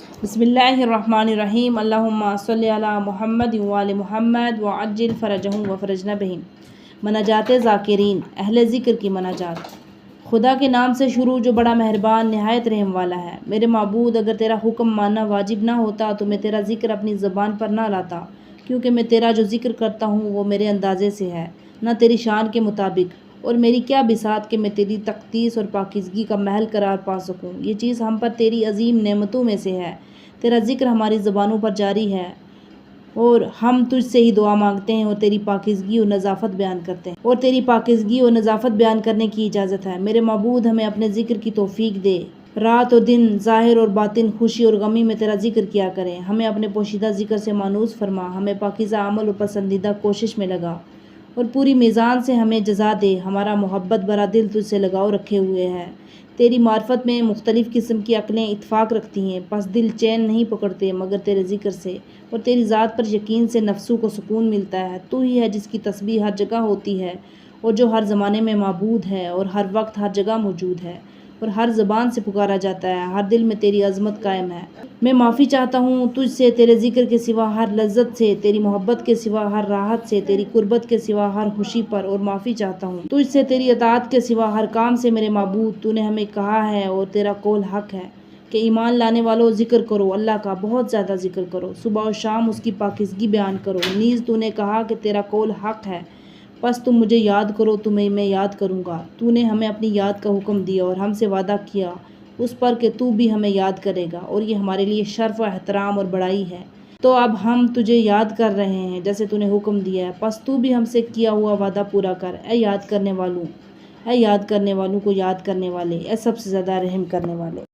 بسم اللہ الرحمن الرحیم، اللہم صلی علی محمد وآل محمد وعجل فرجہم وفرجنا بہم۔ مناجات ذاکرین، اہل ذکر کی مناجات۔ خدا کے نام سے شروع جو بڑا مہربان نہایت رحم والا ہے۔ میرے معبود، اگر تیرا حکم ماننا واجب نہ ہوتا تو میں تیرا ذکر اپنی زبان پر نہ لاتا، کیونکہ میں تیرا جو ذکر کرتا ہوں وہ میرے اندازے سے ہے، نہ تیری شان کے مطابق۔ اور میری کیا بساط کہ میں تیری تقدیس اور پاکیزگی کا محل قرار پا سکوں۔ یہ چیز ہم پر تیری عظیم نعمتوں میں سے ہے۔ تیرا ذکر ہماری زبانوں پر جاری ہے اور ہم تجھ سے ہی دعا مانگتے ہیں اور تیری پاکیزگی اور نظافت بیان کرتے ہیں، اور تیری پاکیزگی اور نظافت بیان کرنے کی اجازت ہے۔ میرے معبود، ہمیں اپنے ذکر کی توفیق دے، رات و دن، ظاہر اور باطن، خوشی اور غمی میں تیرا ذکر کیا کریں۔ ہمیں اپنے پوشیدہ ذکر سے مانوس فرما، ہمیں پاکیزہ عمل اور پسندیدہ کوشش میں لگا اور پوری میزان سے ہمیں جزا دے۔ ہمارا محبت برا دل تجھ سے لگاؤ رکھے ہوئے ہے۔ تیری معرفت میں مختلف قسم کی عقلیں اتفاق رکھتی ہیں، پس دل چین نہیں پکڑتے مگر تیرے ذکر سے، اور تیری ذات پر یقین سے نفسوں کو سکون ملتا ہے۔ تو ہی ہے جس کی تسبیح ہر جگہ ہوتی ہے، اور جو ہر زمانے میں معبود ہے اور ہر وقت ہر جگہ موجود ہے، اور ہر زبان سے پکارا جاتا ہے۔ ہر دل میں تیری عظمت قائم ہے۔ میں معافی چاہتا ہوں تجھ سے تیرے ذکر کے سوا ہر لذت سے، تیری محبت کے سوا ہر راحت سے، تیری قربت کے سوا ہر خوشی پر، اور معافی چاہتا ہوں تجھ سے تیری اطاعت کے سوا ہر کام سے۔ میرے معبود، تو نے ہمیں کہا ہے اور تیرا قول حق ہے کہ ایمان لانے والوں ذکر کرو، اللہ کا بہت زیادہ ذکر کرو، صبح و شام اس کی پاکیزگی بیان کرو۔ نیز تو نے کہا کہ تیرا قول حق ہے، پس تم مجھے یاد کرو، تمہیں میں یاد کروں گا۔ تو نے ہمیں اپنی یاد کا حکم دیا اور ہم سے وعدہ کیا اس پر کہ تو بھی ہمیں یاد کرے گا، اور یہ ہمارے لیے شرف و احترام اور بڑائی ہے۔ تو اب ہم تجھے یاد کر رہے ہیں جیسے تو نے حکم دیا ہے، پس تو بھی ہم سے کیا ہوا وعدہ پورا کر، اے یاد کرنے والوں، اے یاد کرنے والوں کو یاد کرنے والے، اے سب سے زیادہ رحم کرنے والے۔